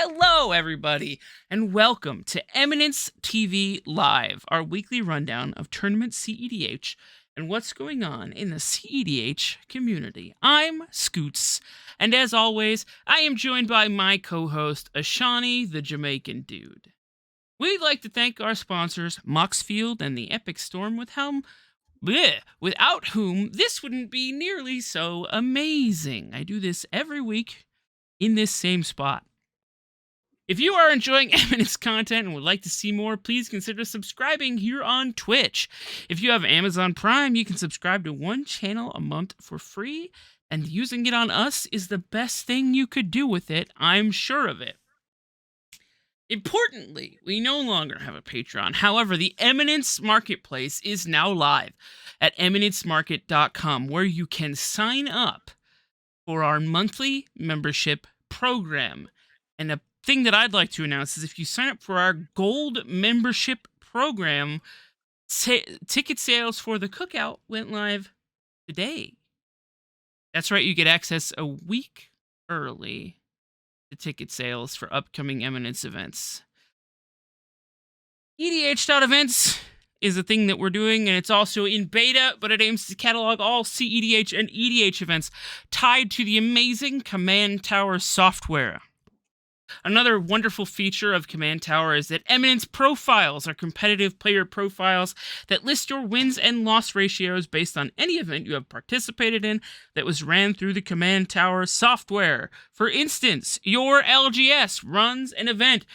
Hello, everybody, and welcome to Eminence TV Live, our weekly rundown of tournament cEDH and what's going on in the cEDH community. I'm Scoots, and as always, I am joined by my co-host, Ashani the Jamaican Dude. We'd like to thank our sponsors, Moxfield and the Epic Storm, without whom this wouldn't be nearly so amazing. I do this every week in this same spot. If you are enjoying Eminence content and would like to see more, please consider subscribing here on Twitch. If you have Amazon Prime, you can subscribe to one channel a month for free, and using it on us is the best thing you could do with it, I'm sure of it. Importantly, we no longer have a Patreon. However, the Eminence Marketplace is now live at eminencemarket.com, where you can sign up for our monthly membership program. And a thing that I'd like to announce is if you sign up for our gold membership program, ticket sales for the cookout went live today. That's right, you get access a week early to ticket sales for upcoming Eminence events. EDH.events is a thing that we're doing, and it's also in beta, but it aims to catalog all cEDH and EDH events tied to the amazing Command Tower software. Another wonderful feature of Command Tower is that Eminence profiles are competitive player profiles that list your wins and loss ratios based on any event you have participated in that was ran through the Command Tower software. For instance, your LGS runs an event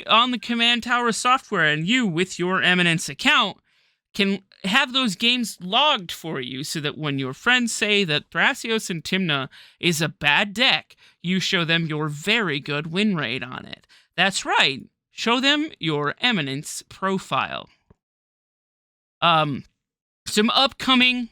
on the Command Tower software, and you, with your Eminence account, can have those games logged for you so that when your friends say that Thrasios and Tymna is a bad deck, you show them your very good win rate on it. That's right. Show them your Eminence profile. Some upcoming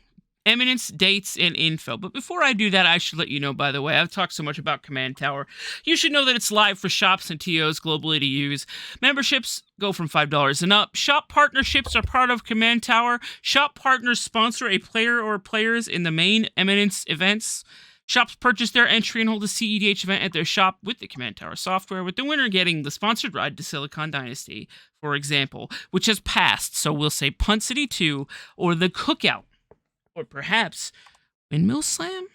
Eminence dates and info. But before I do that, I should let you know, by the way, I've talked so much about Command Tower. You should know that it's live for shops and TOs globally to use. Memberships go from $5 and up. Shop partnerships are part of Command Tower. Shop partners sponsor a player or players in the main Eminence events. Shops purchase their entry and hold a cEDH event at their shop with the Command Tower software, with the winner getting the sponsored ride to Silicon Dynasty, for example, which has passed, so we'll say Punt City 2 or the Cookout. Or perhaps Windmill Slam?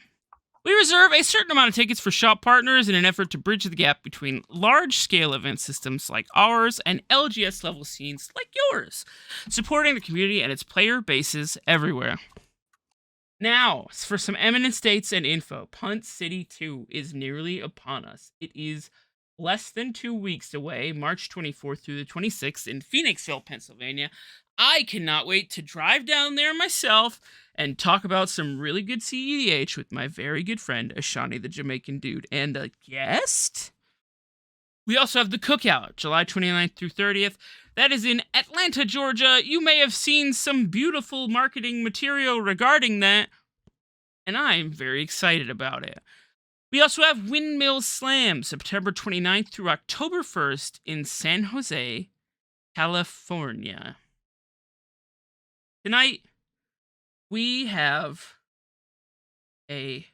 We reserve a certain amount of tickets for shop partners in an effort to bridge the gap between large-scale event systems like ours and LGS-level scenes like yours, supporting the community and its player bases everywhere. Now, for some Eminence dates and info, Punt City 2 is nearly upon us. It is less than 2 weeks away, March 24th through the 26th in Phoenixville, Pennsylvania. I cannot wait to drive down there myself and talk about some really good cEDH with my very good friend, Ashani the Jamaican Dude, and a guest. We also have the Cookout, July 29th through 30th. That is in Atlanta, Georgia. You may have seen some beautiful marketing material regarding that, and I'm very excited about it. We also have Windmill Slam, September 29th through October 1st in San Jose, California. Tonight, we have a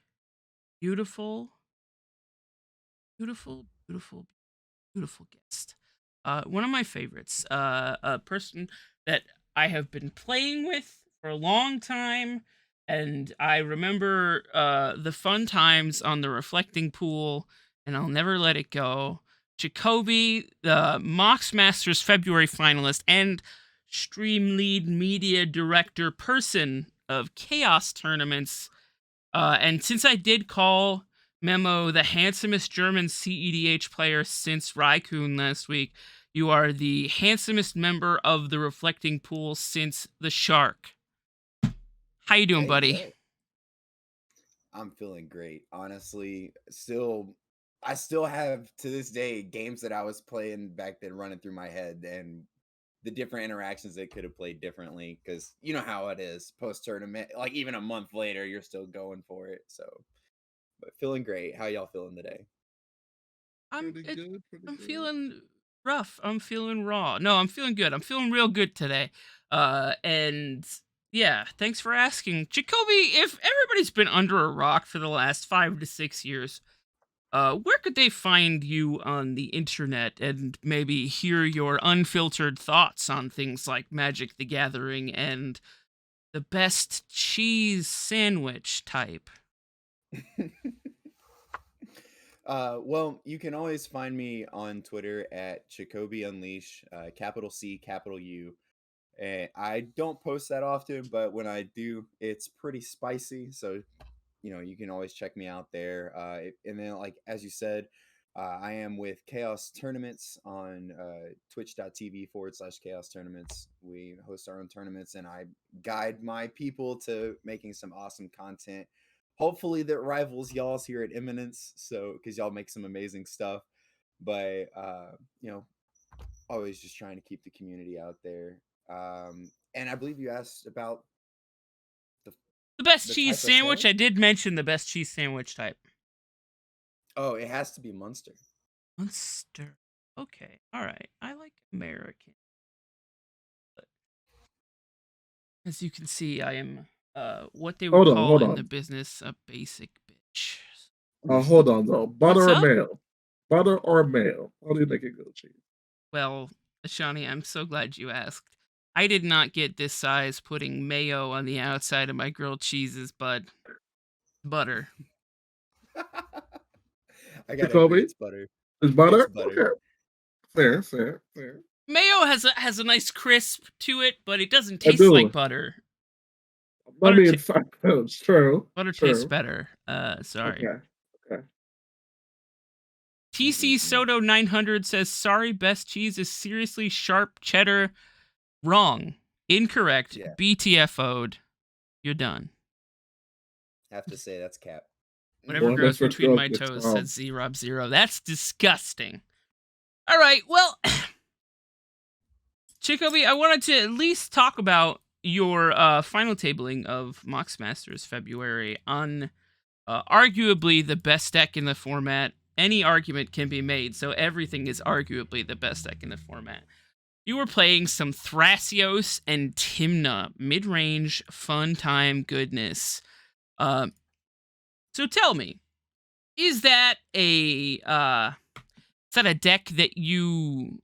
beautiful guest. One of my favorites. A person that I have been playing with for a long time, and I remember the fun times on the Reflecting Pool, and I'll never let it go. Chicobi, the Mox Masters February finalist, and stream lead media director person of Chaos tournaments. And since I did call Memo the handsomest German cEDH player since Raikkonen last week, you are the handsomest member of the Reflecting Pool since the Shark. How you doing, buddy? I'm feeling great. Honestly, I still have to this day games that I was playing back then running through my head, and the different interactions they could have played differently, because you know how it is post-tournament, like even a month later you're still going for it. So but feeling great. How y'all feeling today? I'm feeling rough. I'm feeling raw. No, I'm feeling good. I'm feeling real good today. And yeah, thanks for asking. Chicobi, if everybody's been under a rock for the last 5 to 6 years, Where could they find you on the internet and maybe hear your unfiltered thoughts on things like Magic the Gathering and the best cheese sandwich type? Well, you can always find me on Twitter at Chicobi Unleash, capital C, capital U. And I don't post that often, but when I do, it's pretty spicy. So you can always check me out there. And then, like as you said, I am with Chaos Tournaments on twitch.tv/Chaos Tournaments. We host our own tournaments, and I guide my people to making some awesome content. Hopefully, that rivals y'all's here at Eminence. So, because y'all make some amazing stuff, but you know, always just trying to keep the community out there. And I believe you asked about the The best the cheese type of sandwich? sandwich. I did mention the best cheese sandwich type. Oh, it has to be Munster. Munster. Okay, all right. I like American. But as you can see, I am what they would Hold on, call hold in the on. business a basic bitch. Hold on though. What's Butter or up? mayo? Butter or mayo? How do you make a good cheese? Well, Shawnee, I'm so glad you asked. I did not get this size putting mayo on the outside of my grilled cheeses, but butter. I gotta agree, Jacoby? it's butter. Is It's butter? butter. Okay. Fair, fair, fair. Mayo has a nice crisp to it, but it doesn't I taste like do. butter. I Butter, mean, ta- it's true. butter tastes True. better. Sorry. Okay. Okay. TC Mm-mm-mm. Soto 900 says, "Sorry, best cheese is seriously sharp cheddar." Wrong. Incorrect. Yeah, BTFO'd. You're done. have to say that's cap. Whatever Well, grows that's what between my gets toes, said Z-Rob0. That's disgusting. All right, well, Chicobi, I wanted to at least talk about your final tabling of Mox Masters February on arguably the best deck in the format. Any argument can be made, so everything is arguably the best deck in the format. You were playing some Thrasios and Tymna, mid-range, fun time goodness. So tell me, is that a deck that you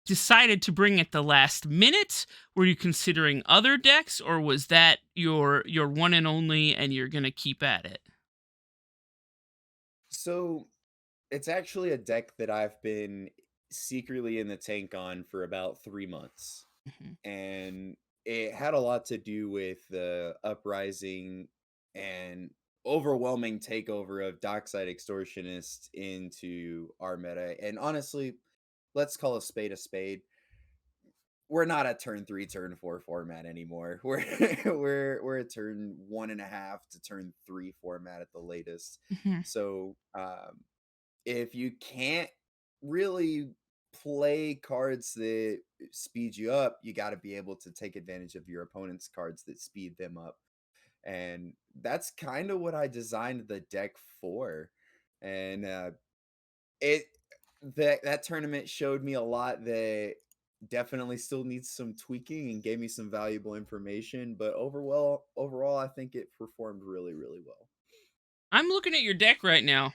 decided to bring at the last minute? Were you considering other decks, or was that your one and only, and you're gonna keep at it? So it's actually a deck that I've been secretly in the tank on for about 3 months. Mhm. And it had a lot to do with the uprising and overwhelming takeover of Dockside Extortionist into our meta. And honestly, let's call a spade a spade. We're not a turn 3, turn 4 format anymore. We're we're a turn 1.5 to turn 3 format at the latest. Mhm. So if you can't really play cards that speed you up, you got to be able to take advantage of your opponent's cards that speed them up. And that's kind of what I designed the deck for. And it that tournament showed me a lot that definitely still needs some tweaking and gave me some valuable information, but overall I think it performed really, really well. I'm looking at your deck right now,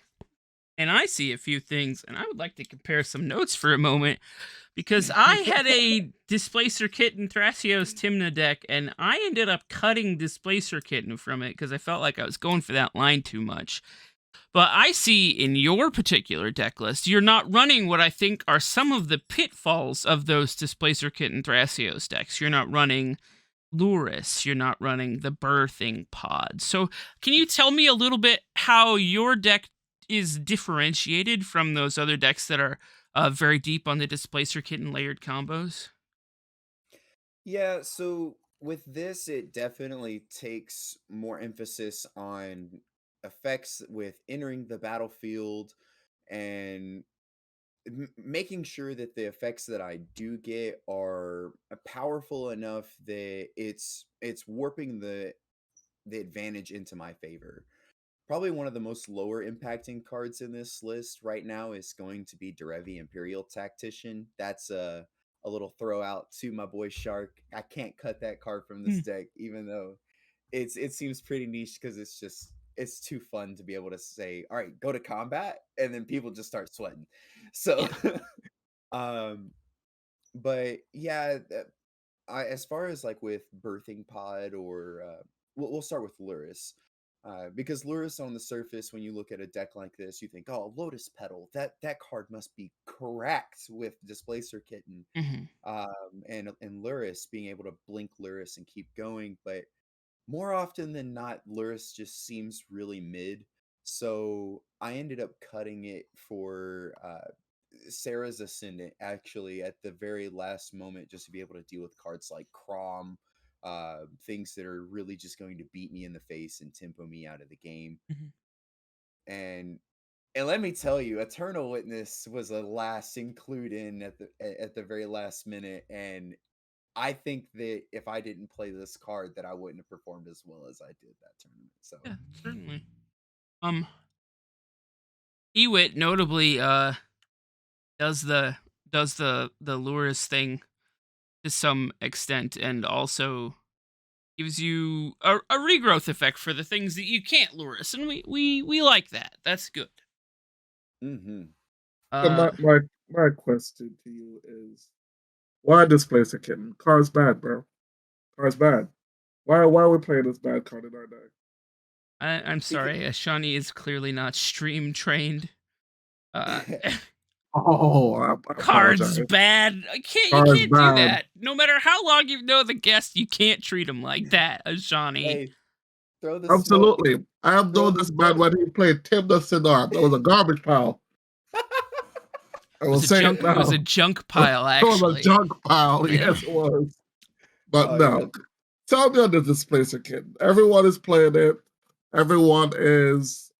and I see a few things, and I would like to compare some notes for a moment, because I had a Displacer Kitten Thrasios Tymna deck, and I ended up cutting Displacer Kitten from it because I felt like I was going for that line too much. But I see in your particular deck list, you're not running what I think are some of the pitfalls of those Displacer Kitten Thrasios decks. You're not running Luris, you're not running the Birthing Pod. So, can you tell me a little bit how your deck is differentiated from those other decks that are very deep on the Displacer Kitten layered combos? Yeah, so with this, it definitely takes more emphasis on effects with entering the battlefield and making sure that the effects that I do get are powerful enough that it's warping the advantage into my favor. Probably one of the most lower impacting cards in this list right now is going to be Derevi Imperial Tactician. That's a little throw out to my boy Shark. I can't cut that card from this Hmm. deck, even though it seems pretty niche because it's too fun to be able to say, all right, go to combat, and then people just start sweating. So, Yeah. um, but yeah, as far as like with birthing pod or we'll start with Luris. Because Luris on the surface, when you look at a deck like this, you think, oh, Lotus Petal, that card must be correct with Displacer Kitten. Hmm. And Luris being able to blink Luris and keep going, but more often than not, Luris just seems really mid. So I ended up cutting it for Sarah's Ascendant actually at the very last moment, just to be able to deal with cards like Crom, things that are really just going to beat me in the face and tempo me out of the game. Hmm. And and let me tell you, Eternal Witness was a last include in at the very last minute, and I think that if I didn't play this card, that I wouldn't have performed as well as I did that tournament. So, Yeah, certainly. Um, Ewit notably does the the Luris thing to some extent, and also gives you a regrowth effect for the things that you can't Luris, and we like that. That's good. mm-hmm. So Uh, my question to you is, why Displacer Kitten? Card's bad, bro. Card's bad. Why are we playing this bad card in our deck? I'm Because sorry, Shawnee is clearly not stream trained. Uh, Oh, I Card's apologize. bad. You Card's can't do bad. that. No matter how long you know the guest, you can't treat him like that, Shawnee. hey, throw the smoke, Absolutely. I have throw known the this man smoke. when he played Tim the Cigar. That was a garbage pile. I It will was a say junk. it It was a now. junk It pile, was a actually. junk pile. Yeah. Yes, it was. But Oh yeah. no. Tell me on the Displacer Kitten. Everyone is playing it. Everyone is,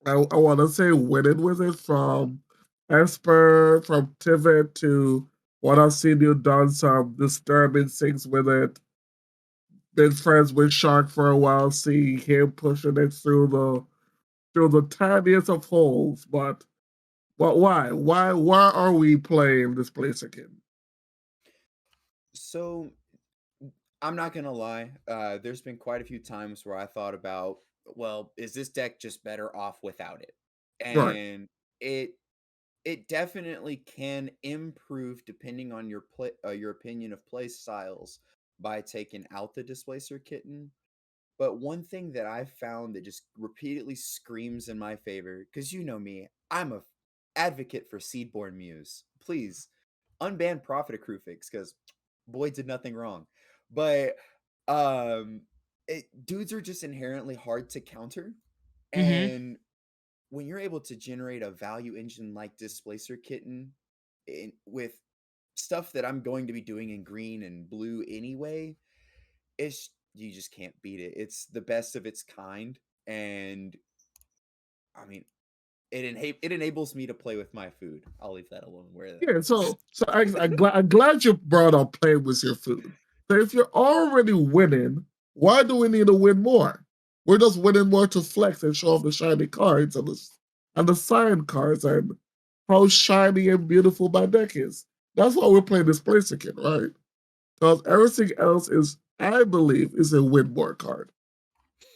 I want to say, winning with it, from Esper, from Tivit, to what I've seen you done some disturbing things with it. Been friends with Shark for a while, seeing him pushing it through the tiniest of holes. But why? Why are we playing Displacer Kitten? So I'm not gonna lie. There's been quite a few times where I thought about, well, is this deck just better off without it? Right. And it it definitely can improve depending on your opinion of play styles by taking out the Displacer Kitten. But one thing that I've found that just repeatedly screams in my favor, because you know me, I'm a advocate for Seedborn Muse. Please unban Profit Accrufix, because boy did nothing wrong. But um dudes are just inherently hard to counter. Mm-hmm. And when you're able to generate a value engine like Displacer Kitten with stuff that I'm going to be doing in green and blue anyway, it's you just can't beat it. It's the best of its kind, and I mean, it enables me to play with my food. I'll leave that alone where that Yeah, is. I'm glad you brought up playing with your food. So if you're already winning, why do we need to win more? We're just winning more to flex and show off the shiny cards and the signed cards and how shiny and beautiful my deck is. That's why we're playing this place again, right? Because everything else is, I believe, is a win more card.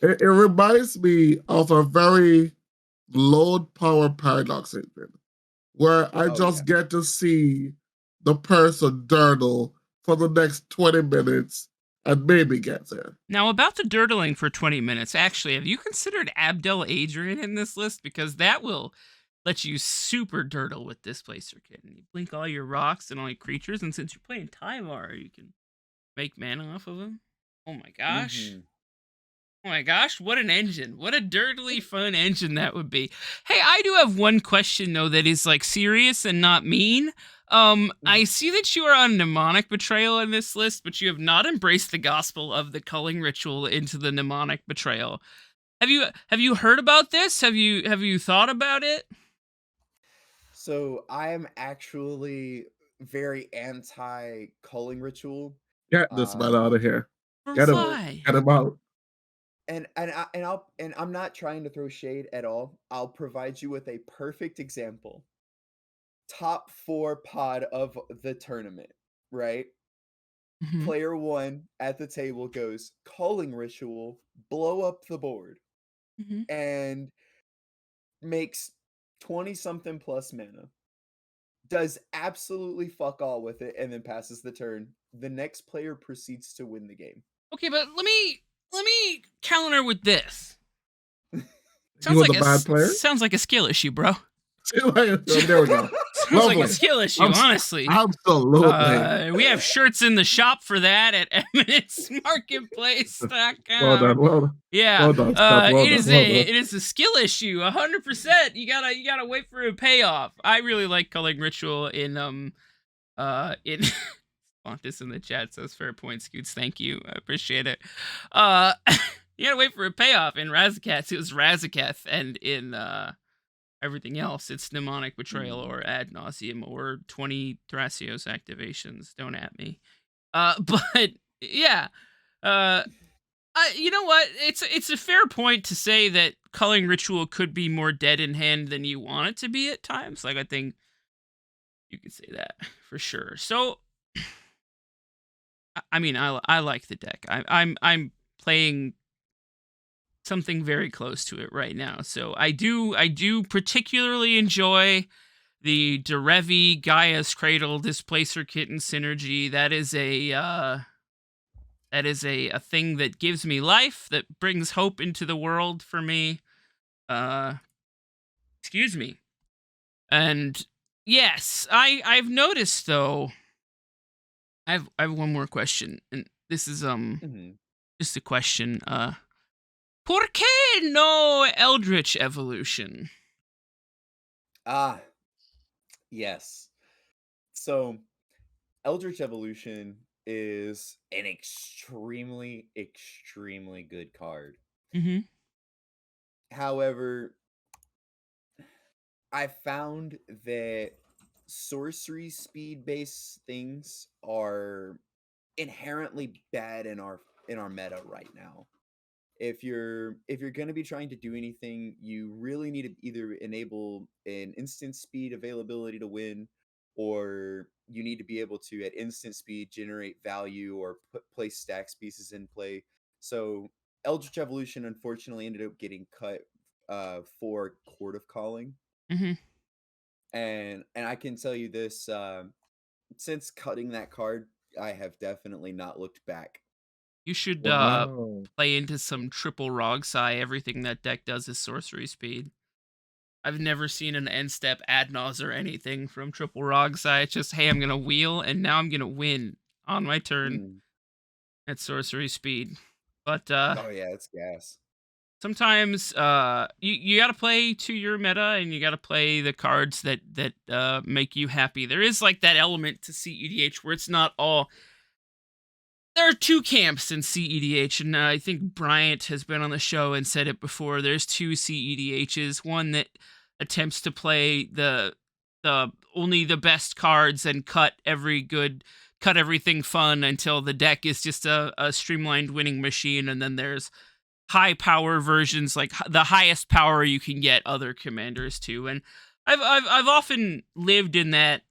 It reminds me of a very load power paradox engine, where I Oh yeah. just get to see the person durdle for the next 20 minutes and maybe get there. Now, about the dirtling for 20 minutes, actually, have you considered Abdel Adrian in this list? Because that will let you super dirtle with Displacer Kitten. You blink all your rocks and all your creatures, and since you're playing Tyvar, you can make mana off of them. Oh my gosh. Mm-hmm. Oh my gosh, what an engine. What a dirtily fun engine that would be. Hey, I do have one question though that is like serious and not mean. I see that you are on mnemonic betrayal in this list, but you have not embraced the gospel of the culling ritual into the mnemonic betrayal. Have you heard about this? Have you thought about it? So I am actually very anti culling ritual. Get this man Um, out of here. Or Get him. so why? Get him out. and I'm not trying to throw shade at all. I'll provide you with a perfect example. Top 4 pod of the tournament, right? Mhm. Player 1 at the table goes, calling ritual, blow up the board. Mm-hmm. and makes 20 something plus mana, does absolutely fuck all with it, and then passes the turn. The next player proceeds to win the game. Okay, but let me counter with this. He was a bad player. Sounds like a skill issue, bro. There we go. Sounds like a Lovely. skill issue, honestly. Absolutely. We have shirts in the shop for that at Eminence Marketplace.com. Well done. Yeah, Well done, Scott. Well it is done. it is a skill issue, 100%. You gotta wait for a payoff. I really like Culling Ritual in Fontus in the chat says fair point, Scoots. Thank you, I appreciate it. You gotta wait for a payoff. In Razaketh, it was Razaketh, and in everything else, it's Mnemonic Betrayal or Ad Nauseam or 20 Thrasios activations. Don't at me. But yeah, you know what? It's a fair point to say that Culling Ritual could be more dead in hand than you want it to be at times. Like, I think you could say that for sure. So, I mean, I like the deck. I'm playing something very close to it right now. So I do particularly enjoy the Derevi Gaia's Cradle Displacer Kitten synergy. That is a thing that gives me life, that brings hope into the world for me. Excuse me. And yes, I've noticed though. I have one more question, and this is just a question. ¿Por qué no Eldritch Evolution? Yes. So, Eldritch Evolution is an extremely, extremely good card. Mm-hmm. However, I found that sorcery speed based things are inherently bad in our meta right now. If you're going to be trying to do anything, you really need to either enable an instant speed availability to win, or you need to be able to at instant speed generate value or place stacks pieces in play. So Eldritch Evolution unfortunately ended up getting cut for Court of Calling. Mm-hmm. And I can tell you this, since cutting that card, I have definitely not looked back. You should Wow. play into some triple Rogsai. Everything that deck does is sorcery speed. I've never seen an end step ad nause or anything from triple Rogsai. It's just, hey, I'm gonna wheel and now I'm gonna win on my turn at sorcery speed. But oh yeah, it's gas. sometimes you gotta play to your meta, and you gotta play the cards that make you happy. There is like that element to cEDH where it's not all. There are two camps in cEDH, and I think Bryant has been on the show and said it before. There's two cEDHs. One that attempts to play the only the best cards and cut everything fun until the deck is just a streamlined winning machine. And then there's high power versions, like the highest power you can get other commanders to. And I've often lived in that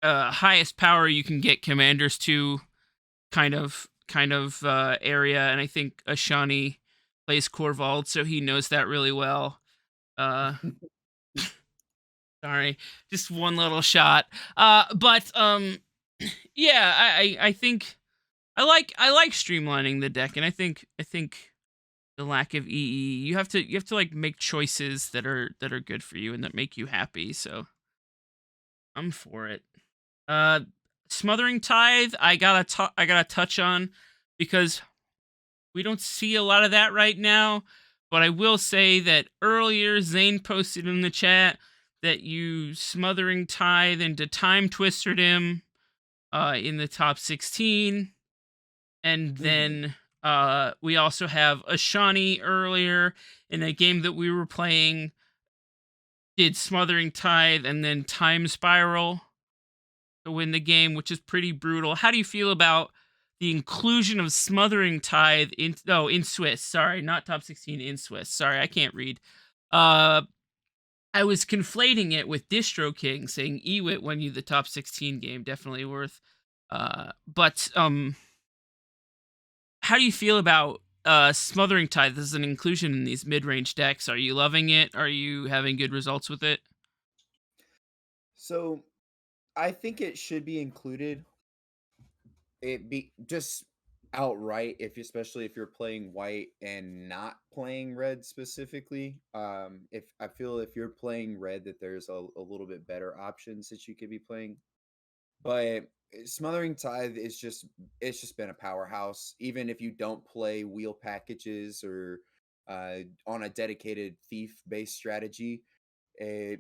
highest power you can get commanders to kind of area, and I think Ashani plays Korvald, so he knows that really well. Sorry, just one little shot. But yeah, I think I like streamlining the deck, and I think the lack of EE, you have to like make choices that are good for you and that make you happy. So I'm for it. Smothering Tithe, I gotta touch on, because we don't see a lot of that right now. But I will say that earlier Zane posted in the chat that you Smothering Tithe into Time Twistered him in the top 16, and then we also have Ashani earlier in a game that we were playing, did Smothering Tithe and then Time Spiral to win the game, which is pretty brutal. How do you feel about the inclusion of Smothering Tithe in Swiss? Sorry, not top 16, in Swiss. Sorry, I can't read. I was conflating it with Distro King, saying Ewit won you the top 16 game. Definitely worth. But how do you feel about Smothering Tithe is an inclusion in these mid-range decks. Are you loving it? Are you having good results with it? So I think it should be included. It be just outright, if especially if you're playing white and not playing red specifically. If I feel if you're playing red, that there's a little bit better options that you could be playing. But Smothering Tithe is just it's just been a powerhouse. Even if you don't play wheel packages or on a dedicated thief based strategy, it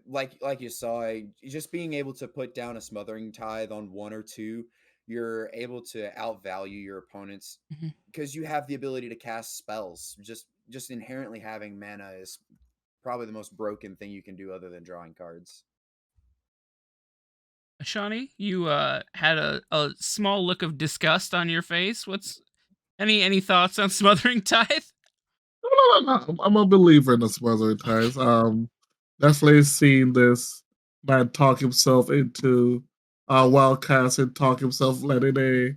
like you saw, just being able to put down a Smothering Tithe on one or two, you're able to outvalue your opponents Mhm. because you have the ability to cast spells. Just inherently having mana is probably the most broken thing you can do other than drawing cards. Shawnee, you had a small look of disgust on your face. What's any thoughts on Smothering Tithe? No. I'm a believer in the Smothering Ties. Definitely seen this man talk himself into Wildcats and talk himself letting a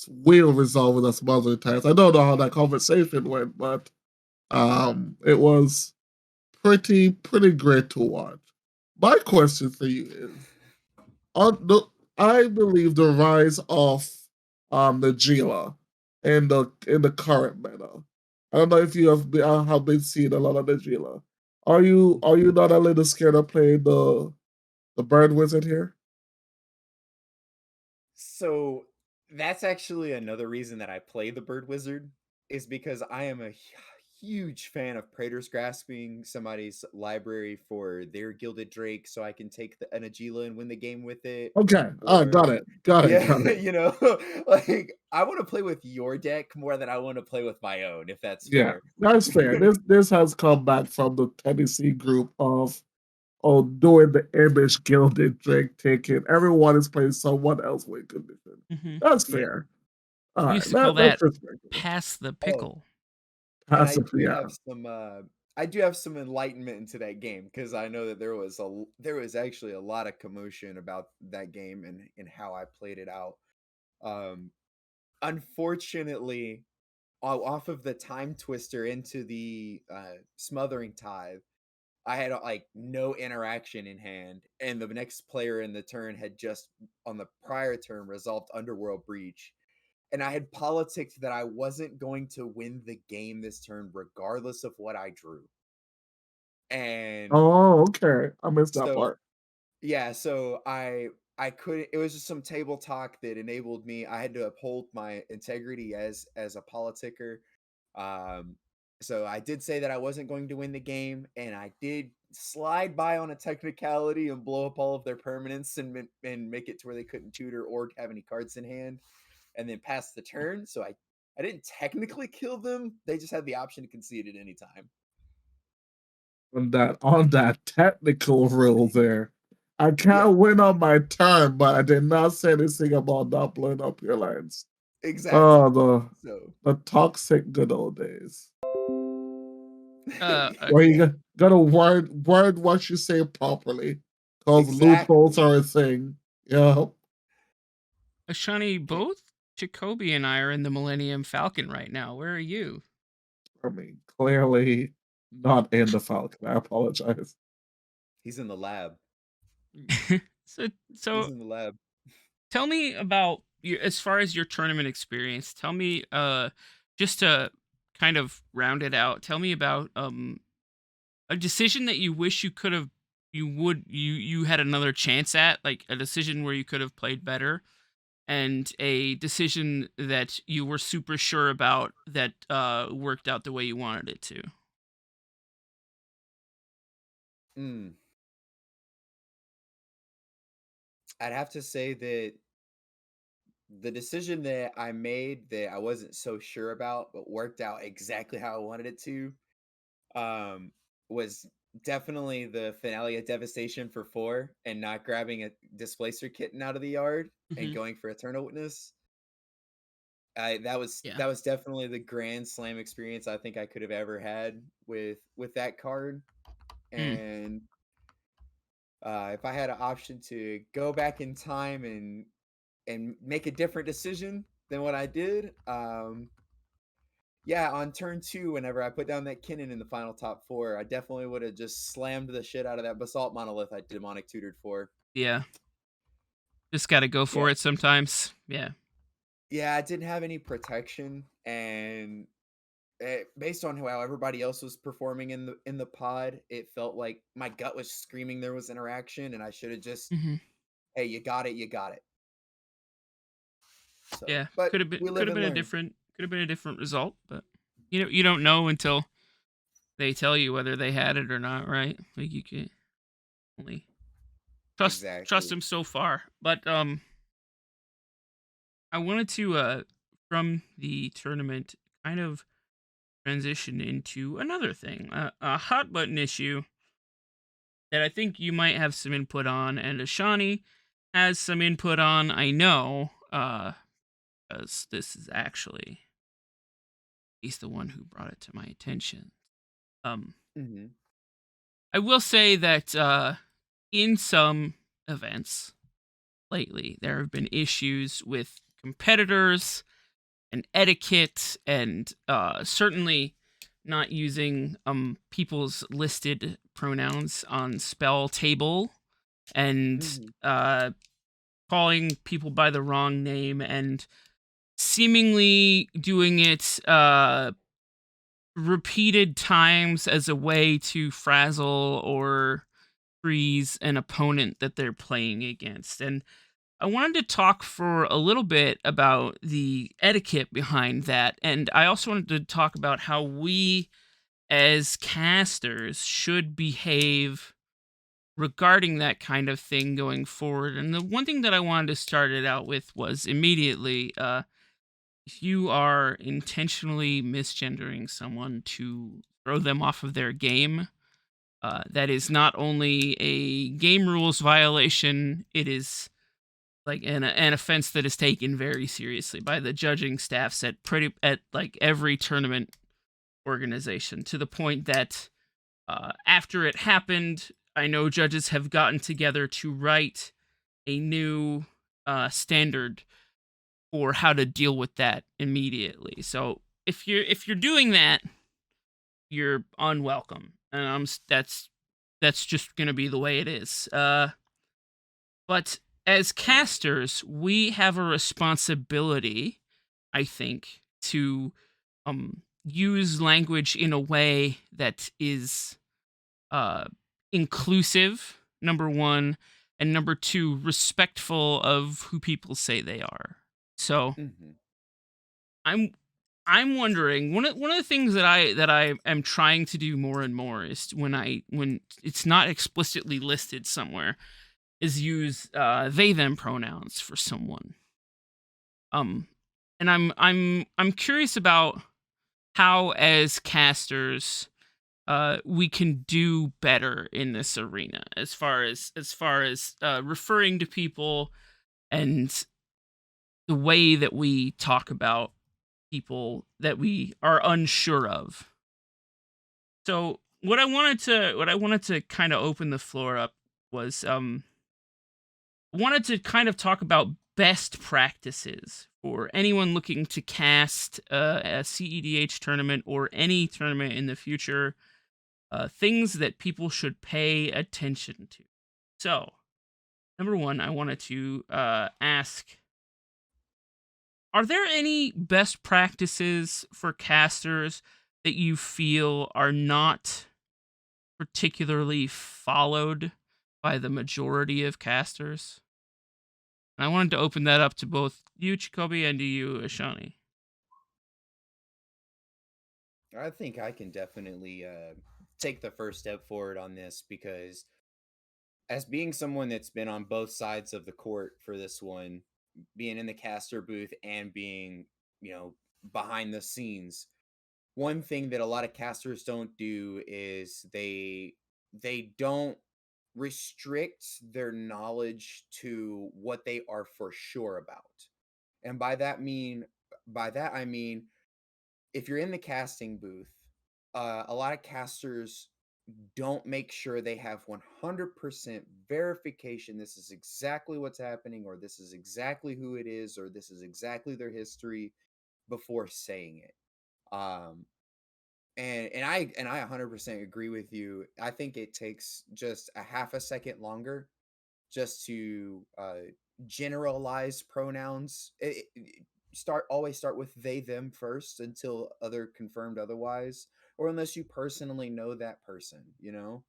wheel resolve with a Smothering Ties. I don't know how that conversation went, but it was pretty great to watch. My question for you is on the I believe the rise of the Gila in the current meta. I don't know if you have been seeing a lot of the Gila. Are you not a little scared of playing the bird wizard here? So that's actually another reason that I play the Bird Wizard is because I am a huge fan of Praetor's grasping somebody's library for their Gilded Drake so I can take the Anagila and win the game with it. Okay. Got Or it. Got it. yeah, Got it. like I want to play with your deck more than I want to play with my own, if that's Yeah, fair. that's fair. This has come back from the Tennessee group of doing the image gilded drink ticket. Everyone is playing someone else with condition. Hmm. That's Yeah. fair. All We right, used to call that's that respectable. pass the Oh, pickle. and Yeah. I do have some enlightenment into that game because I know that there was actually a lot of commotion about that game and how I played it out. Um, Unfortunately, off of the time twister into the Smothering Tithe, I had like no interaction in hand, and the next player in the turn had just on the prior turn resolved Underworld Breach, and I had politicked that I wasn't going to win the game this turn regardless of what I drew. And Oh, okay. I missed that so part. yeah, so I couldn't, it was just some table talk that enabled me. I had to uphold my integrity as a politicker. Um so I did say that I wasn't going to win the game, and I did slide by on a technicality and blow up all of their permanents and make it to where they couldn't tutor or have any cards in hand, and then pass the turn. So I didn't technically kill them. They just had the option to concede at any time. On that technical rule there. I Yeah, can't win on my turn, but I did not say anything about not blowing up your lands. exactly. Oh, So the toxic good old days. Uh, uh, Where you gotta word what you say properly. Cause loopholes exactly. are a thing. Yeah. Shawnee, both Chicobi and I are in the Millennium Falcon right now. Where are you? I mean, clearly not in the Falcon. I apologize. He's in the lab. so He's so in the lab. tell me about your, as far as your tournament experience. Tell me just to kind of round it out. Tell me about a decision that you wish you could have you had another chance at, like a decision where you could have played better, and a decision that you were super sure about that worked out the way you wanted it to. Mm. I'd have to say that the decision that I made that I wasn't so sure about, but worked out exactly how I wanted it to, um, was definitely the finale of Devastation for 4 and not grabbing a Displacer Kitten out of the yard and Hmm. going for Eternal Witness. Yeah. That was definitely the grand slam experience I think I could have ever had with that card. Mm. And if I had an option to go back in time and make a different decision, than what I did. Yeah, on turn 2, whenever I put down that Kinnan in the final top 4, I definitely would have just slammed the shit out of that Basalt Monolith I demonic tutored for. Yeah. Just got to go for Yeah. it sometimes. Yeah. Yeah, I didn't have any protection, and based on how everybody else was performing in the pod, it felt like my gut was screaming there was interaction, and I should have just, Hmm. hey, you got it, you got it. So, Yeah. but Could have been we live and a learn. different result, but you don't know until they tell you whether they had it or not, right? Like you can only trust Exactly. them so far. But I wanted to from the tournament kind of transition into another thing, a hot button issue that I think you might have some input on, and Ashani has some input on. I know, because this is actually he's the one who brought it to my attention. Um, Hmm. I will say that in some events lately, there have been issues with competitors and etiquette, and certainly not using people's listed pronouns on spell table, and Hmm. calling people by the wrong name, and seemingly doing it repeated times as a way to frazzle or freeze an opponent that they're playing against. And I wanted to talk for a little bit about the etiquette behind that. And I also wanted to talk about how we as casters should behave regarding that kind of thing going forward. And the one thing that I wanted to start it out with was immediately if you are intentionally misgendering someone to throw them off of their game, that is not only a game rules violation, it is like an offense that is taken very seriously by the judging staffs at like every tournament organization, to the point that after it happened, I know judges have gotten together to write a new standard for how to deal with that immediately. So if you're doing that, you're unwelcome, and that's just gonna be the way it is. But as casters, we have a responsibility, I think, to use language in a way that is uh, inclusive, number one, and number two, respectful of who people say they are. So Hmm. I'm I'm wondering, one of the things that I am trying to do more and more is when it's not explicitly listed somewhere, is use they them pronouns for someone. Um and I'm curious about how as casters we can do better in this arena, as far as referring to people and the way that we talk about people that we are unsure of. So what I wanted to kind of open the floor up was wanted to kind of talk about best practices for anyone looking to cast a cEDH tournament or any tournament in the future, things that people should pay attention to. So, number one, I wanted to ask, are there any best practices for casters that you feel are not particularly followed by the majority of casters? And I wanted to open that up to both you, Chicobi, and to you, Ashani. I think I can definitely take the first step forward on this, because as being someone that's been on both sides of the court for this one, being in the caster booth and being, behind the scenes, one thing that a lot of casters don't do is they don't restrict their knowledge to what they are for sure about. And by that I mean, if you're in the casting booth, a lot of casters don't make sure they have 100% verification this is exactly what's happening, or this is exactly who it is, or this is exactly their history before saying it. Um, and I 100% agree with you. I think it takes just a half a second longer just to generalize pronouns. Always start with they them first until other confirmed otherwise, or unless you personally know that person, you know.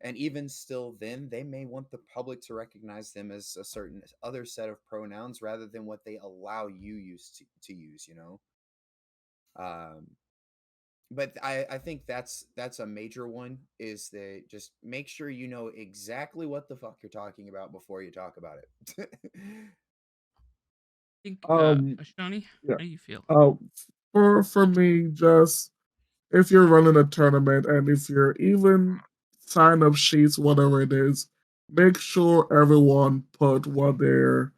And even still, then they may want the public to recognize them as a certain other set of pronouns rather than what they allow you to use, you know. Um, but I think that's a major one, is that just make sure you know exactly what the fuck you're talking about before you talk about it. I think, Um, Ashoni, yeah. how do you feel? For me, just if you're running a tournament and if you're even sign up sheets, whatever it is, make sure everyone put what they're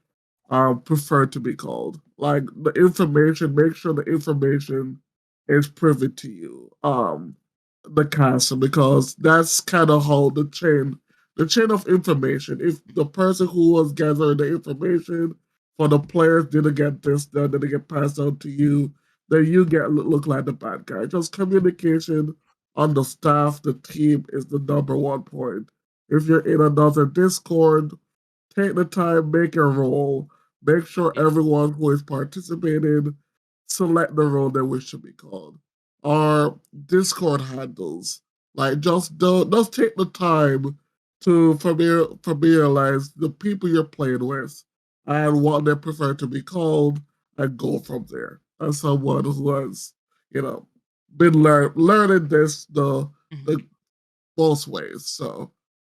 prefer to be called. Like the information, make sure the information is privy to you, the caster, because that's kind of how the chain of information. If the person who was gathering the information for the players didn't get this done, didn't get passed on to you, then you get look like the bad guy. Just communication on the staff, the team is the number one point. If you're in another Discord, take the time, make a role, make sure Yeah. everyone who is participating select the role they wish to be called. Our Discord handles, like just take the time to familiarize the people you're playing with and what they prefer to be called, and go from there. As someone who has, you know, been learning this the most ways. So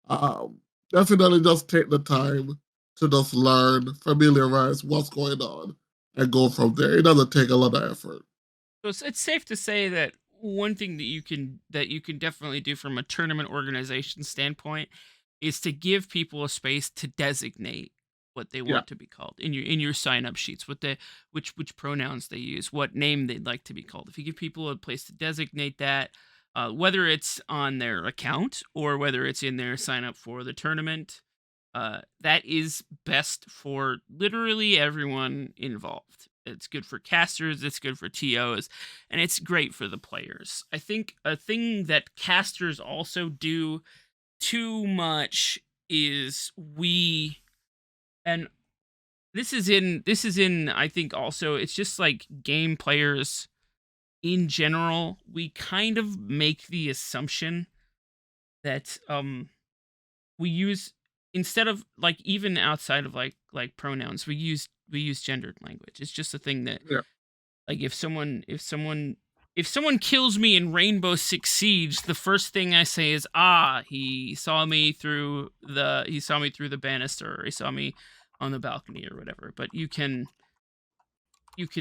um, definitely just take the time to just learn, familiarize what's going on, and go from there. It doesn't take a lot of effort. So it's safe to say that one thing that you can definitely do from a tournament organization standpoint is to give people a space to designate what they Yeah. want to be called in your sign up sheets, what the which pronouns they use, what name they'd like to be called. If you give people a place to designate that, whether it's on their account or whether it's in their sign up for the tournament, that is best for literally everyone involved. It's good for casters, it's good for TOs, and it's great for the players. I think a thing that casters also do too much is and this is in I think also it's just like game players in general, we kind of make the assumption that we use, instead of like even outside of like pronouns, we use gendered language. It's just a thing that, Yeah. like, if someone kills me in Rainbow Six Siege, the first thing I say is, he saw me through the banister, or he saw me on the balcony or whatever. But you can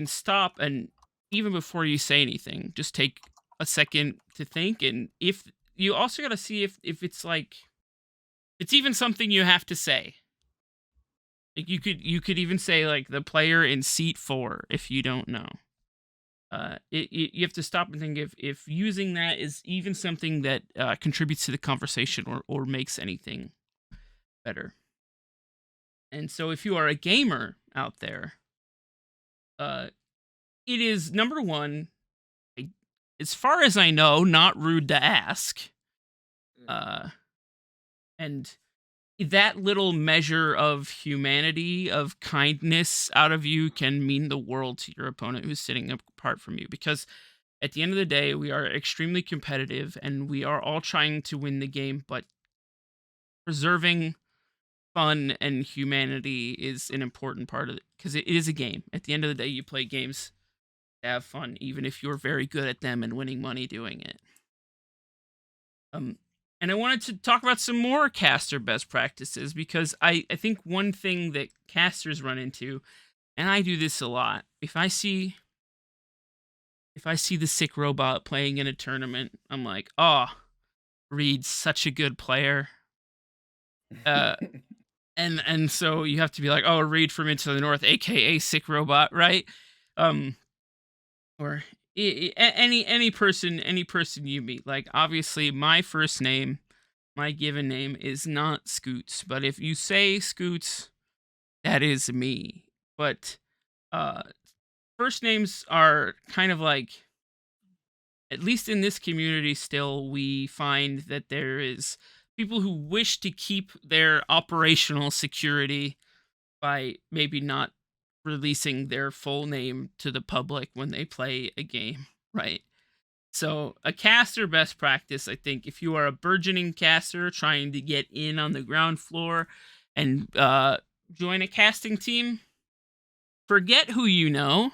stop, and even before you say anything, just take a second to think. And if you also got to see if it's like, it's even something you have to say. Like you could even say like the player in seat 4 if you don't know. You have to stop and think if using that is even something that contributes to the conversation or makes anything better. And so if you are a gamer out there, it is, number one, as far as I know, not rude to ask. And that little measure of humanity, of kindness out of you can mean the world to your opponent who's sitting apart from you. Because at the end of the day, we are extremely competitive and we are all trying to win the game, but preserving fun and humanity is an important part of it, because it is a game. At the end of the day, you play games to have fun, even if you're very good at them and winning money doing it. And I wanted to talk about some more caster best practices, because I think one thing that casters run into, and I do this a lot, if I see the sick robot playing in a tournament, I'm like, Reed's such a good player. And so you have to be like, Reed from Into the North, aka sick robot, right? Or Any person you meet. Like, obviously, my first name, my given name is not Scoots, but if you say Scoots, that is me. But uh, first names are kind of like, at least in this community still, we find that there is people who wish to keep their operational security by maybe not releasing their full name to the public when they play a game, right? So, a caster best practice, I think, if you are a burgeoning caster trying to get in on the ground floor and join a casting team, forget who you know.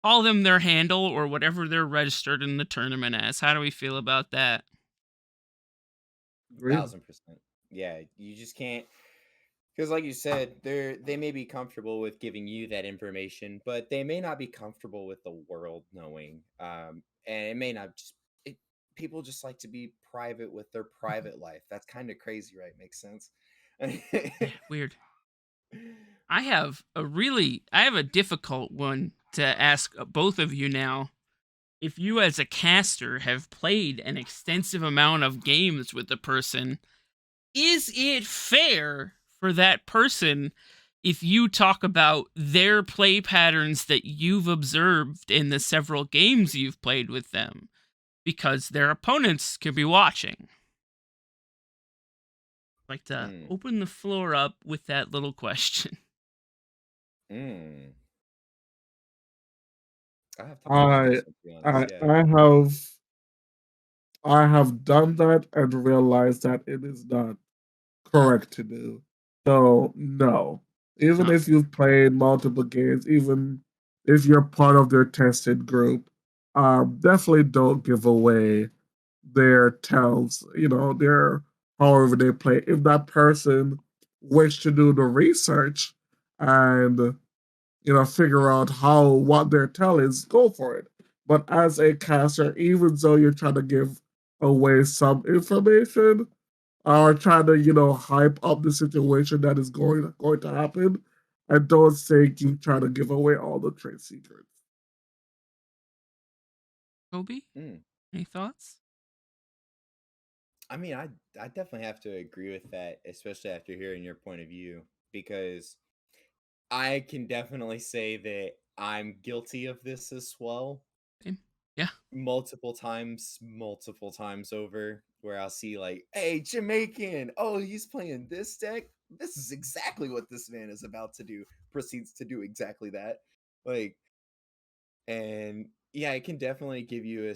Call them their handle or whatever they're registered in the tournament as. How do we feel about that? Agreed. 1000%. Yeah, you just can't, because like you said, they may be comfortable with giving you that information, but they may not be comfortable with the world knowing. And it may not just it, people just like to be private with their private life. That's kind of crazy, right? Makes sense. Yeah, weird. I have a difficult one to ask both of you now. If you as a caster have played an extensive amount of games with the person, is it fair for that person if you talk about their play patterns that you've observed in the several games you've played with them? Because their opponents could be watching. I'd like to Mm, open the floor up with that little question. mm. I have to think on I this one, to be honest. I Yeah. I have I have done that and realized that it is not correct to do. So no. It's Even not if fair. you've played multiple games, even if you're part of their tested group, definitely don't give away their tells, their however they play. If that person wish to do the research and figure out what their tell is, go for it. But as a caster, even though you're trying to give away some information or trying to, hype up the situation that is going to happen, I don't think you try to give away all the trade secrets. Kobe, Mm. any thoughts? I mean, I definitely have to agree with that, especially after hearing your point of view, because I can definitely say that I'm guilty of this as well. Same. Yeah. Multiple times over, where I'll see like, hey, Jamaican, oh, he's playing this deck. This is exactly what this man is about to do. Proceeds to do exactly that. Like, and yeah, it can definitely give you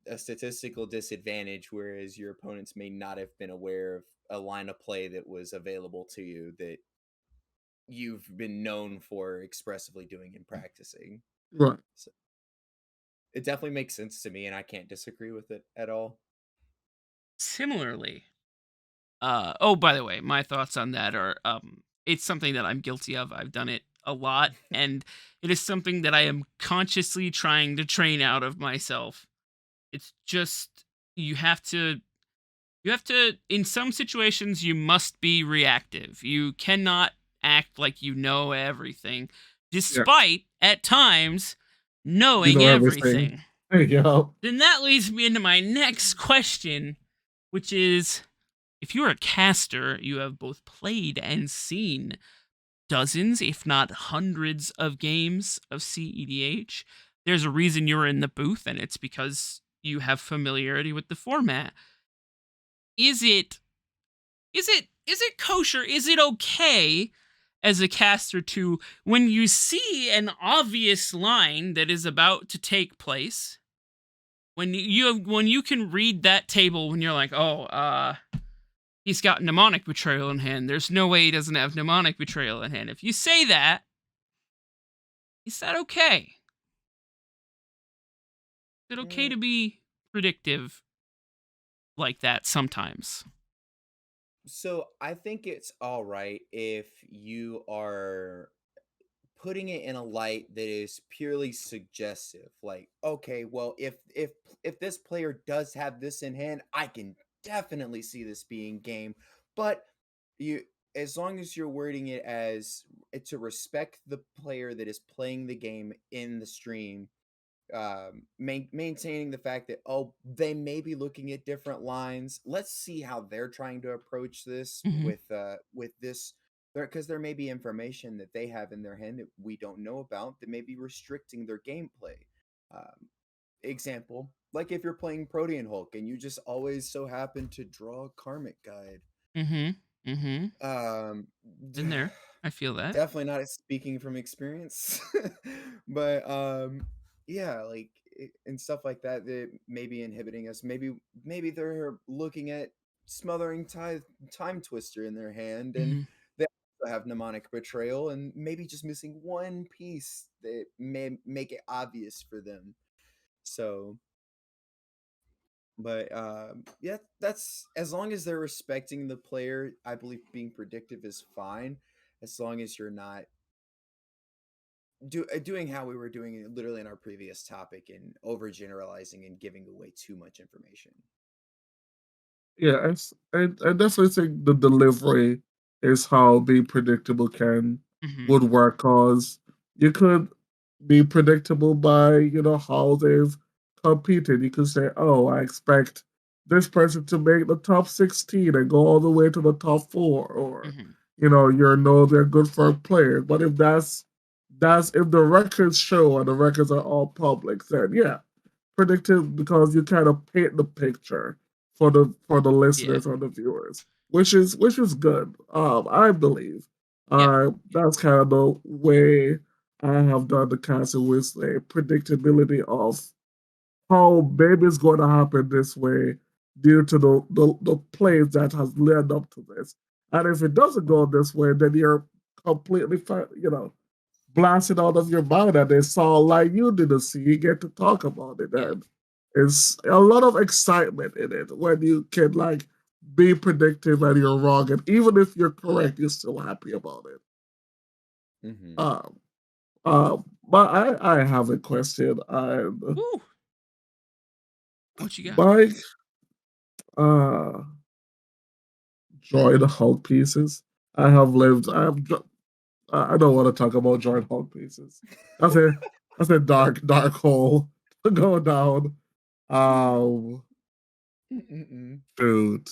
a statistical disadvantage, whereas your opponents may not have been aware of a line of play that was available to you that you've been known for expressively doing and practicing. Right. So it definitely makes sense to me, and I can't disagree with it at all. Similarly, oh, by the way, my thoughts on that are it's something that I'm guilty of. I've done it a lot, and it is something that I am consciously trying to train out of myself. It's just you have to in some situations you must be reactive. You cannot act like you know everything, Yeah. despite at times You knowing know everything. everything. There you go. Then that leads me into my next question, which is, if you're a caster, you have both played and seen dozens, if not hundreds, of games of cEDH. There's a reason you're in the booth, and it's because you have familiarity with the format. Is it kosher? Is it okay as a caster to, when you see an obvious line that is about to take place, when you can read that table, when you're like, oh, he's got mnemonic betrayal in hand. There's no way he doesn't have mnemonic betrayal in hand. If you say that, is that okay? Is it okay Mm, to be predictive like that sometimes? So I think it's all right if you are putting it in a light that is purely suggestive. Like, okay, well, if this player does have this in hand, I can definitely see this being game. But you, as long as you're wording it as to respect the player that is playing the game in the stream, maintaining the fact that, oh, they may be looking at different lines. Let's see how they're trying to approach this Mhm. with this, because there may be information that they have in their hand that we don't know about that may be restricting their gameplay. Example, like if you're playing Protean Hulk and you just always so happen to draw a Karmic Guide. Mhm. Mhm. Um, Been there. I feel that. definitely not speaking from experience, but yeah, like and stuff like that that may be inhibiting us. Maybe they're looking at Smothering Tithe Time Twister in their hand, and Mhm. they also have Mnemonic Betrayal, and maybe just missing one piece that may make it obvious for them. So, but yeah, that's as long as they're respecting the player. I believe being predictive is fine, as long as you're not doing how we were doing it literally in our previous topic and overgeneralizing and giving away too much information. Yeah, I definitely think the delivery is how being predictable Mhm. would work, cause you could be predictable by how they've competed. You could say, oh, I expect this person to make the top 16 and go all the way to the top 4, or Mhm. they're good for players. But if that's if the records show and the records are all public, then yeah, predictive, because you kind of paint the picture for the Yeah. listeners or the viewers, which is good. I believe. Yeah. That's kind of the way I have done the casting, with a predictability of how maybe it's going to happen this way due to the plays that has led up to this. And if it doesn't go this way, then you're completely blasted out of your mind, and they saw like you didn't see. You get to talk about it, Yeah. and it's a lot of excitement in it when you can like be predictive and you're wrong, and even if you're correct, you're still happy about it. Mm-hmm. But I have a question. And Woo. What you got? Mike, uh, joint Hulk pieces. I have lived. I don't want to talk about joint Hulk pieces. That's a dark hole to go down. Um, Mm-mm. dude.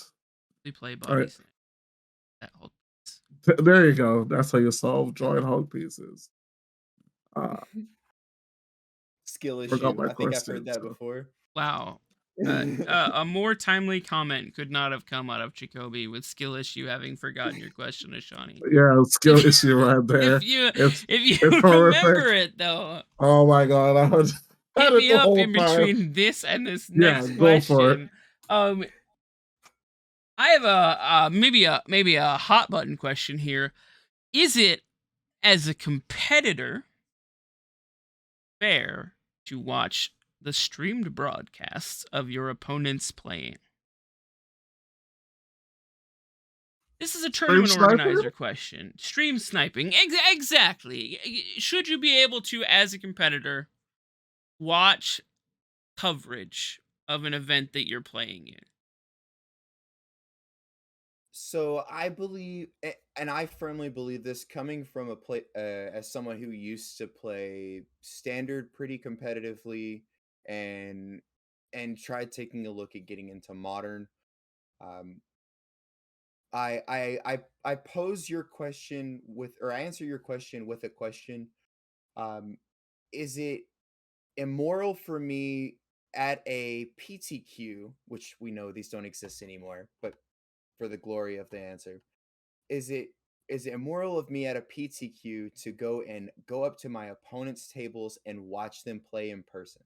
We play All right, bodies. That whole. there you go. That's how you solve joint Hulk pieces. Uh, Skill forgot issue. my I think I've question. heard that So. before. Wow. A more timely comment could not have come out of Chicobi, with skill issue having forgotten your question, Ashani. Yeah, skill issue right there. If you It's if it's you horrific. remember it though, Oh my god, I had hit it me the up whole in time. between this and this Yeah, next go for it. question. I have maybe a hot button question here. Is it, as a competitor, fair to watch the streamed broadcasts of your opponents playing? This is a Stream tournament sniper? organizer question. Stream sniping. Exactly. Should you be able to, as a competitor, watch coverage of an event that you're playing in? So I believe, and I firmly believe this, coming from a play as someone who used to play standard pretty competitively, and tried taking a look at getting into modern. Um, I pose your question with, or I answer your question with a question. Um, is it immoral for me at a PTQ, which we know these don't exist anymore, but for the glory of the answer, is it immoral of me at a PTQ to go up to my opponent's tables and watch them play in person?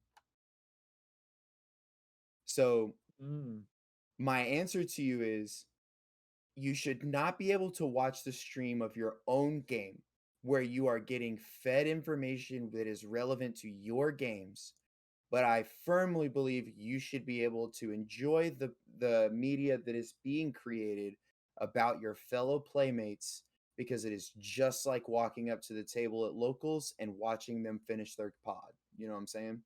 So my answer to you is, you should not be able to watch the stream of your own game where you are getting fed information that is relevant to your games. But I firmly believe you should be able to enjoy the media that is being created about your fellow playmates, because it is just like walking up to the table at locals and watching them finish their pod. You know what I'm saying?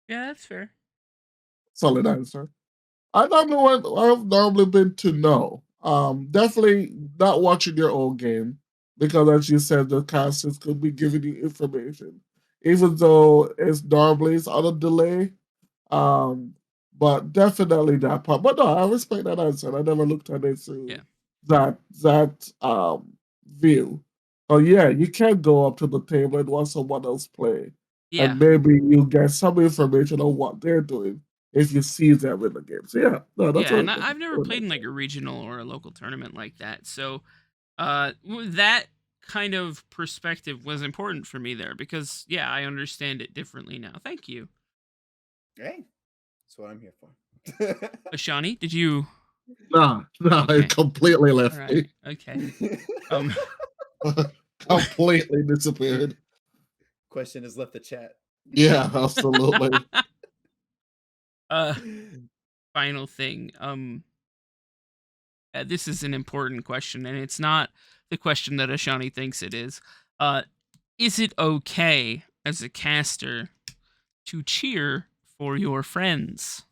Yeah, that's fair. Solid answer. I've normally been to no. Definitely not watching your own game, because, as you said, the casters could be giving you information. even though it's normally it's on a delay. But definitely that part. But no, I respect that answer. I never looked at it through that view. Oh yeah, you can go up to the table and watch someone else play. Yeah. And maybe you get some information on what they're doing if you see them in the game. So yeah, no, that's and I've never played in like a regional or a local tournament like that. So that kind of perspective was important for me there because I understand it differently now. Thank you. Hey, that's what I'm here for. Ashani, did you? No, Okay. it completely left me. Okay. Completely disappeared. Question has left the chat. Yeah, absolutely. Final thing. This is an important question, and it's not the question that Ashani thinks it is. Is it okay as a caster to cheer for your friends?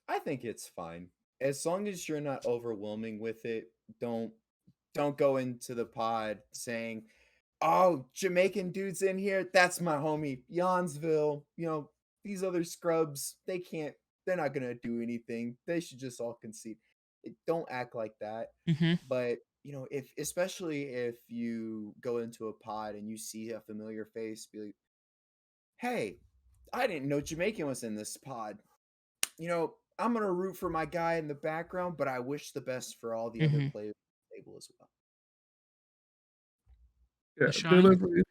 I think it's fine. As long as you're not overwhelming with it, don't go into the pod saying, "Oh, Jamaican dude's in here. That's my homie, Yonsville. These other scrubs, they're not gonna do anything. They should just all concede." Don't act like that. Mm-hmm. But especially if you go into a pod and you see a familiar face, be like, "Hey, I didn't know Jamaican was in this pod. I'm gonna root for my guy in the background, but I wish the best for all the other players on the table as well." Yeah, delivery.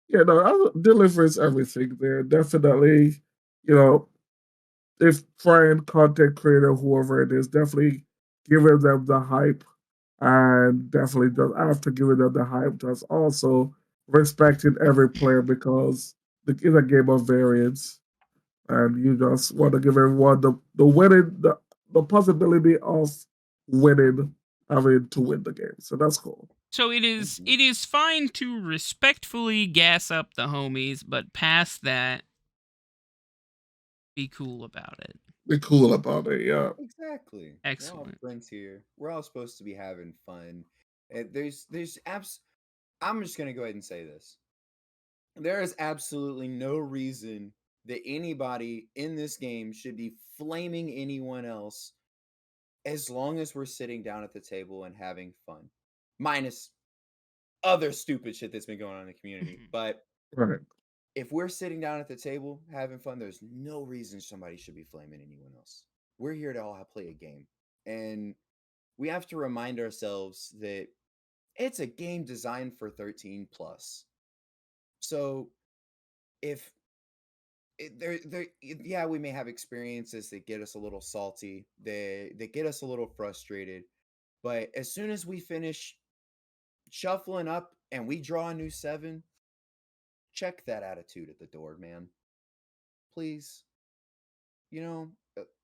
Yeah, no, delivery is everything there. Definitely, if friend, content creator, whoever it is, definitely giving them the hype, and definitely just after giving them the hype, just also respecting every player because it's a game of variance, and you just want to give everyone the winning the possibility of winning, having to win the game. So that's cool. So it is fine to respectfully gas up the homies, but past that, be cool about it. Be cool about it, yeah. Exactly. Excellent. We're all friends here. We're all supposed to be having fun. I'm just gonna go ahead and say this. There is absolutely no reason that anybody in this game should be flaming anyone else as long as we're sitting down at the table and having fun. Minus other stupid shit that's been going on in the community. But if we're sitting down at the table having fun, there's no reason somebody should be flaming anyone else. We're here to all play a game. And we have to remind ourselves that it's a game designed for 13 plus. So if we may have experiences that get us a little salty, that get us a little frustrated, but as soon as we finish shuffling up and we draw a new 7, check that attitude at the door, man. Please.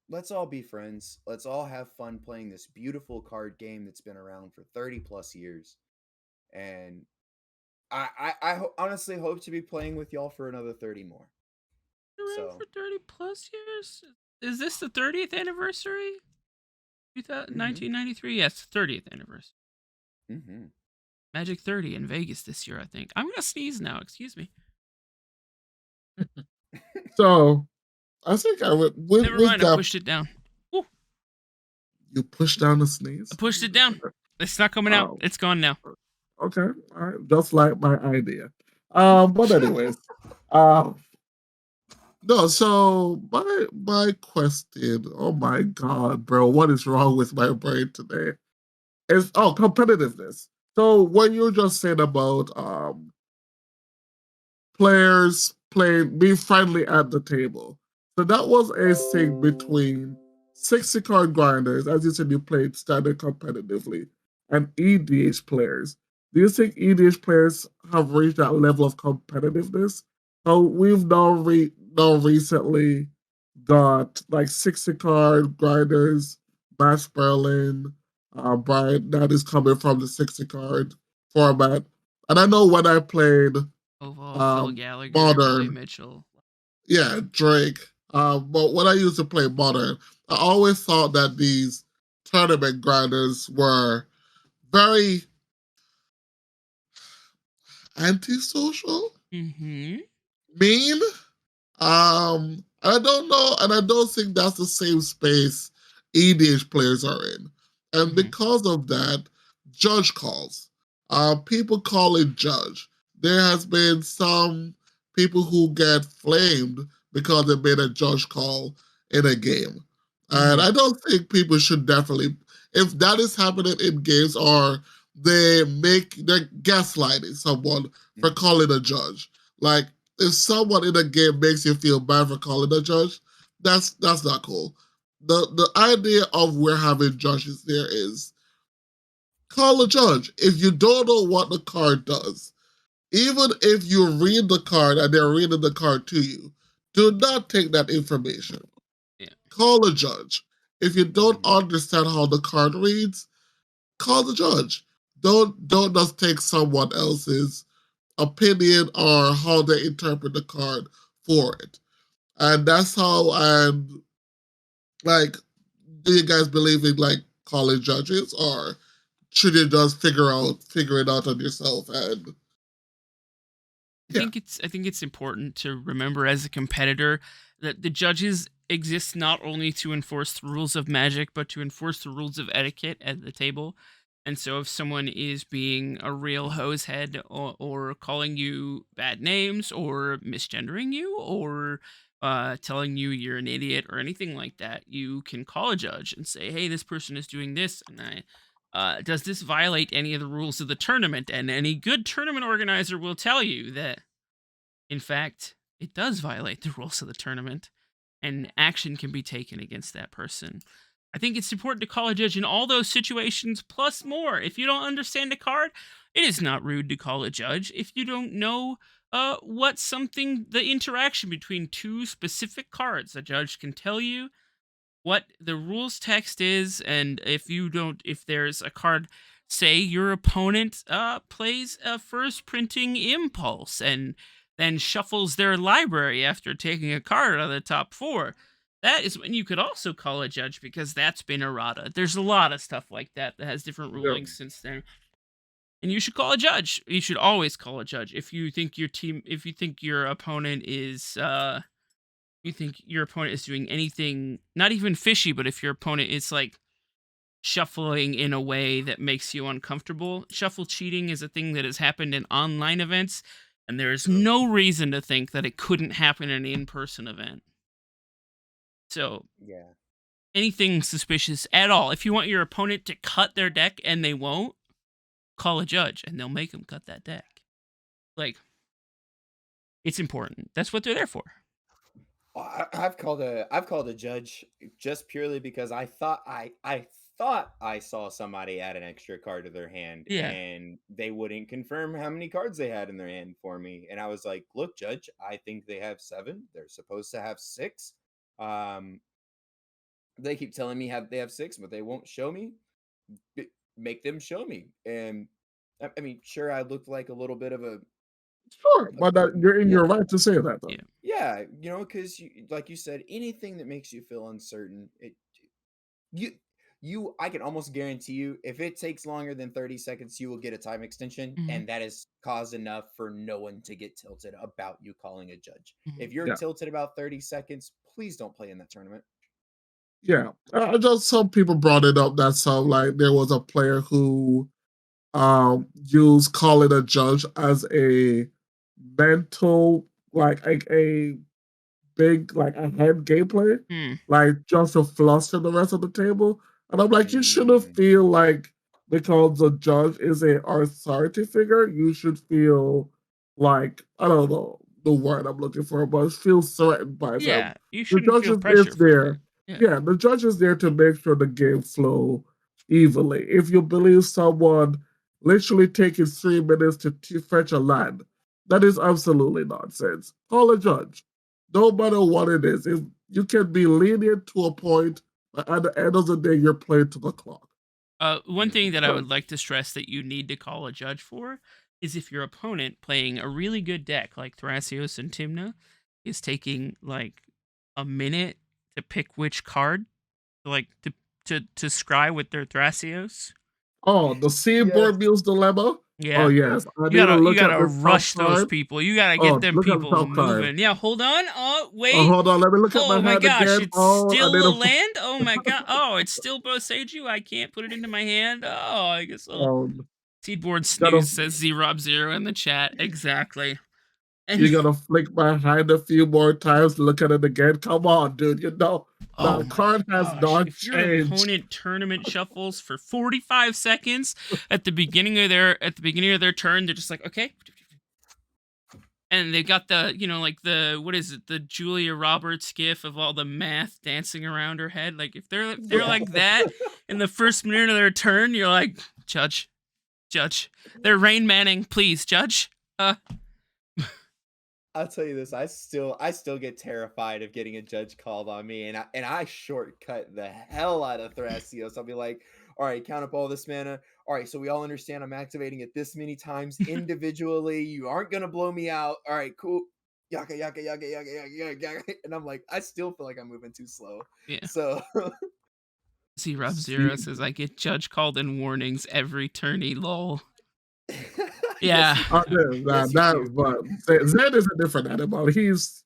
Let's all be friends. Let's all have fun playing this beautiful card game that's been around for 30 plus years. And I honestly hope to be playing with y'all for another 30 more. Around for 30 plus years? Is this the 30th anniversary? 1993? Yes, 30th anniversary. Magic 30 in Vegas this year, I think. I'm gonna sneeze now. Excuse me. So, I think I would. Never mind. I pushed it down. Ooh. You pushed down the sneeze? I pushed it down. It's not coming out. It's gone now. Okay. All right. Just like my idea. But anyways, no. So my question. Oh my god, bro, what is wrong with my brain today? Is competitiveness. So what you just said about players being friendly at the table. So that was a thing between 60 card grinders, as you said you played standard competitively, and EDH players. Do you think EDH players have reached that level of competitiveness? So we've now recently got like 60 card grinders, Mash Berlin, Brian that is coming from the 60 card format. And I know when I played Phil Gallagher, Modern, Billy Mitchell. Yeah, Drake. But when I used to play Modern, I always thought that these tournament grinders were very, antisocial, Mm-hmm. mean. I don't know, and I don't think that's the same space EDH players are in. And Mm-hmm. because of that, judge calls. People call it judge. There has been some people who get flamed because they made a judge call in a game. And I don't think people should definitely, if that is happening in games or they're gaslighting someone for calling a judge. Like, if someone in a game makes you feel bad for calling a judge, that's not cool. The idea of we're having judges there is call a judge. If you don't know what the card does, even if you read the card and they're reading the card to you, do not take that information. Yeah. Call a judge. If you don't understand how the card reads, call the judge. Don't just take someone else's opinion or how they interpret the card for it. And that's how, and like, do you guys believe in like calling judges, or should you just figure it out on yourself? And I think it's important to remember as a competitor that the judges exist not only to enforce the rules of Magic, but to enforce the rules of etiquette at the table. And so if someone is being a real hosehead or calling you bad names or misgendering you or telling you you're an idiot or anything like that, you can call a judge and say, hey, this person is doing this, and does this violate any of the rules of the tournament? And any good tournament organizer will tell you that, in fact, it does violate the rules of the tournament, and action can be taken against that person. I think it's important to call a judge in all those situations, plus more. If you don't understand a card, it is not rude to call a judge. If you don't know the interaction between two specific cards, a judge can tell you what the rules text is, and if there's a card, say your opponent plays a first printing impulse and then shuffles their library after taking a card out of the top 4, that is when you could also call a judge, because that's been errata. There's a lot of stuff like that has different rulings since then. And you should call a judge. You should always call a judge if you think your opponent is doing anything not even fishy, but if your opponent is like shuffling in a way that makes you uncomfortable. Shuffle cheating is a thing that has happened in online events, and there is no reason to think that it couldn't happen in an in-person event. So, yeah, anything suspicious at all, if you want your opponent to cut their deck and they won't, call a judge and they'll make them cut that deck. Like, it's important. That's what they're there for. I've called a judge just purely because I thought I saw somebody add an extra card to their hand, and they wouldn't confirm how many cards they had in their hand for me. And I was like, look, judge, I think they have 7. They're supposed to have 6. They keep telling me they have 6, but they won't show me. Make them show me. And I mean, sure, I looked like a little bit of a sure, but you're in your right to say that, though. Yeah, because like you said, anything that makes you feel uncertain, I can almost guarantee you, if it takes longer than 30 seconds, you will get a time extension, and that is cause enough for no one to get tilted about you calling a judge. If you're tilted about 30 seconds, please don't play in that tournament. Yeah, just some people brought it up that like there was a player who used calling a judge as a mental, like a big, like a head gameplay, like just to fluster the rest of the table. And I'm like, you shouldn't feel like because the judge is a authority figure, you should feel like, I don't know the word I'm looking for, but feel threatened by them. Yeah, you shouldn't feel pressure. Is there. Yeah, the judge is there to make sure the game flow evenly. If you believe someone literally taking 3 minutes to fetch a land, that is absolutely nonsense. Call a judge. No matter what it is, if you can be lenient to a point, but at the end of the day, you're playing to the clock. One thing that I would like to stress that you need to call a judge for is if your opponent playing a really good deck like Thrasios and Tymna is taking like a minute to pick which card, like to scry with their Thrasios. Oh, the Seaboard Mule's Dilemma? Yeah. Oh yes, I need You to gotta, look at gotta this top rush those card. people. You gotta Oh, get them look at the people top card. moving. Yeah, hold on. Oh, Oh, wait. hold on. Let me look at Oh my my hand gosh, again. it's Oh, I need still a to. land? Oh my god. Oh, it's still Boseiju? I can't put it into my hand? Oh, I guess I'll... Um, Seedboard gotta Snooze says Z-Rob0 in the chat. Exactly. And you gotta flick my hand a few more times. Look at it again. Come on, dude. You know oh the my card has gosh, not if your changed. opponent tournament shuffles for 45 seconds at the beginning of their turn, they're just like, okay. And they got the, like the, what is it, the Julia Roberts gif of all the math dancing around her head. Like if they're like that in the first minute of their turn, you're like, Judge. They're Rain Manning, please, Judge. I'll tell you this, I still get terrified of getting a judge called on me, and I shortcut the hell out of Thrasios. I'll be like, all right, count up all this mana. All right, so we all understand I'm activating it this many times individually. You aren't gonna blow me out. All right, cool. Yaka yaka yaka yaka yaka yaka. And I'm like, I still feel like I'm moving too slow. Yeah. So Z-Rob0 says, I get judge called in warnings every tourney, lol. Yes, Yeah. Yes, you do. But Zed is a different animal. He's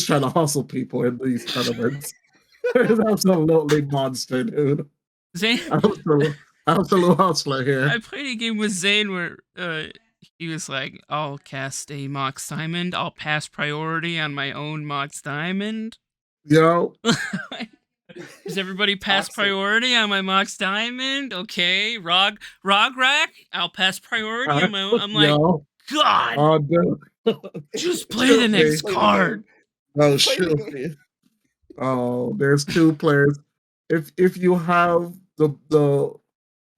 trying to hustle people in these tournaments. He's absolutely monster, dude. Zane, Absolute hustler here. I played a game with Zane where he was like, I'll cast a Mox Diamond. I'll pass priority on my own Mox Diamond. Yo. Does everybody pass priority on my Mox Diamond? Okay. Rog Rack, I'll pass priority on my own. I'm like, Yo. God. Oh, dude. Just play the next card. Oh, shoot me. Oh, there's two players. If you have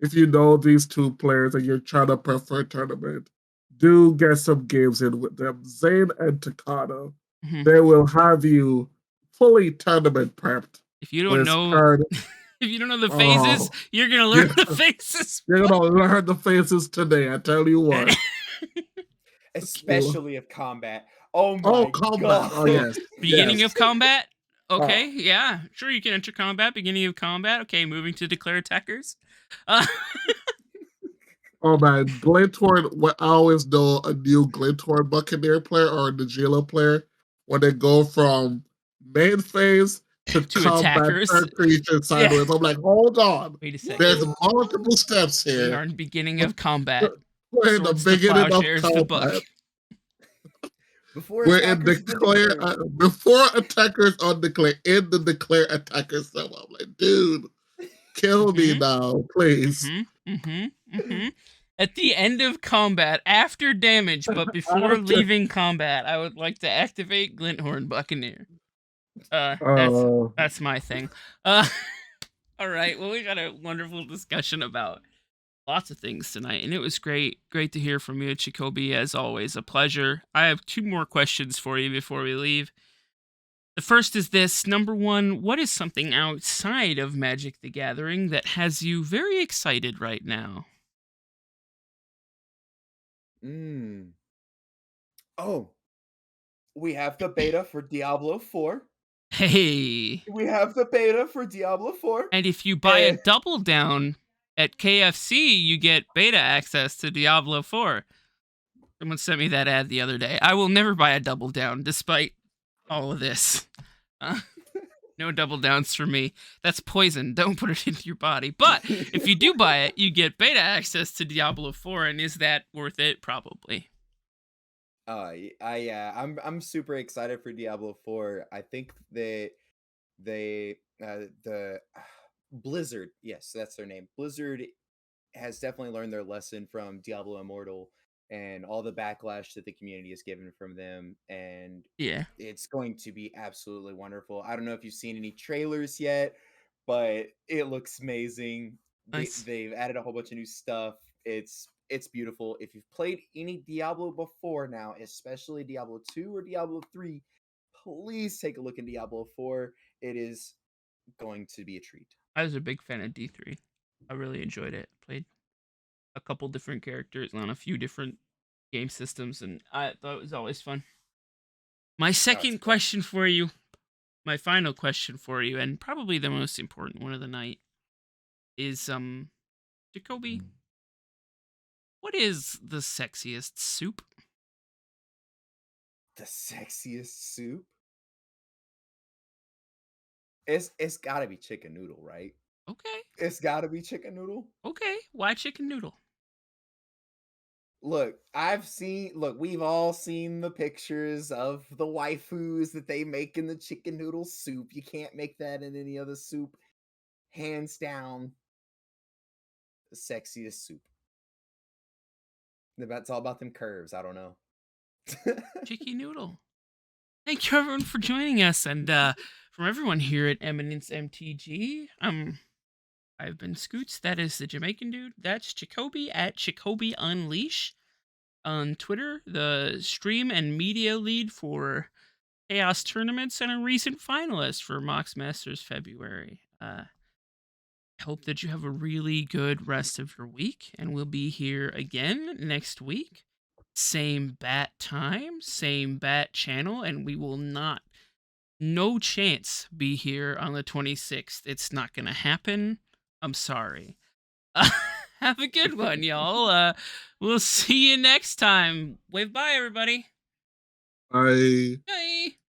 if you know these two players and you're trying to prep for a tournament, do get some games in with them. Zane and Takano. Mhm. They will have you fully tournament prepped. If you don't know if you don't know the phases, you're gonna learn the phases. You're gonna learn the phases today, I tell you what. Especially of combat. Oh my combat. God. Oh yes. Beginning of combat? Okay, yeah. Sure, you can enter combat. Beginning of combat. Okay, moving to declare attackers. Oh man, Glentorn, what I always know a new Glentorn Buccaneer player or a Nagila player when they go from main phase to combat attackers. Third creature sideways. Yeah. I'm like, hold on. Wait a second. There's multiple steps here. We are in beginning of combat. We're in the beginning of combat. We're in declare before attackers undeclare in the declare attackers. So I'm like, dude, kill me now, please. At the end of combat, after damage, but before leaving combat, I would like to activate Glinthorn Buccaneer. That's my thing. All right. Well, we got a wonderful discussion about lots of things tonight, and it was great to hear from you, Chicobi, as always. A pleasure. I have two more questions for you before we leave. The first is this. Number one, what is something outside of Magic the Gathering that has you very excited right now? Oh, we have the beta for Diablo 4. Hey. We have the beta for Diablo 4. And if you buy a double down at KFC, you get beta access to Diablo 4. Someone sent me that ad the other day. I will never buy a double down, despite all of this. No double downs for me. That's poison. Don't put it into your body. But if you do buy it, you get beta access to Diablo 4, and is that worth it? Probably. I'm super excited for Diablo 4. I think the Blizzard, yes, that's their name. Blizzard has definitely learned their lesson from Diablo Immortal and all the backlash that the community has given from them, and it's going to be absolutely wonderful. I don't know if you've seen any trailers yet, but it looks amazing. Nice. They've added a whole bunch of new stuff. It's beautiful. If you've played any Diablo before now, especially Diablo 2 or Diablo 3, please take a look at Diablo 4. It is going to be a treat. I was a big fan of D3. I really enjoyed it. Played a couple different characters on a few different game systems, and I thought it was always fun. My second question for you, my final question for you, and probably the most important one of the night, is Chicobi, What is the sexiest soup? The sexiest soup? It's gotta be chicken noodle, right? Okay. It's gotta be chicken noodle. Okay. Why chicken noodle? Look, we've all seen the pictures of the waifus that they make in the chicken noodle soup. You can't make that in any other soup. Hands down, the sexiest soup. That's all about them curves. I don't know. Chicken noodle. Thank you everyone for joining us, and from everyone here at Eminence MTG, I've been Scoots. That is the Jamaican dude. That's Chicobi at Chicobi Unleash on Twitter, the stream and media lead for Chaos Tournaments, and a recent finalist for Mox Masters February. I hope that you have a really good rest of your week, and we'll be here again next week. Same bat time, same bat channel, and we will no chance be here on the 26th. It's not going to happen. I'm sorry. Have a good one, y'all. We'll see you next time. Wave bye, everybody. Bye. Bye.